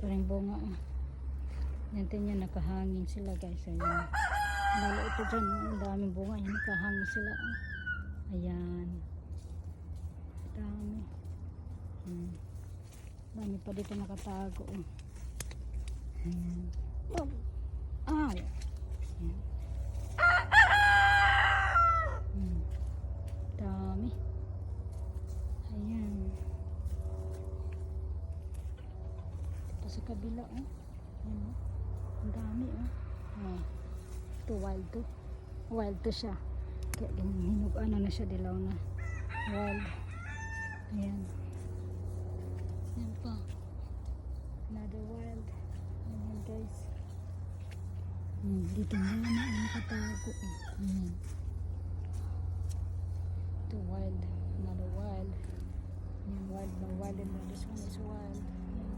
pa rin bunga. Yan tingnan, nakahangin sila guys. Ayan. Lalo ito dyan, ang daming bunga. Yan, nakahangin sila. Ayan. Dami. Dami pa dito nakatago. Ayan. Ay. Ayan. Dami. Ayan. Ito sa kabila, oh. Ayan, oh. Ang dami, oh. Oh. Ito, wild to. Wild to siya. Kaya hinug, ano na siya, dilaw na. Wild. Ayan. Ayan pa. Another wild. Ayan, guys. Dito na ang nakatago. Ayan. Ito, wild. Another wild. Ayan, wild. No, wild. And this one is wild. Ayan.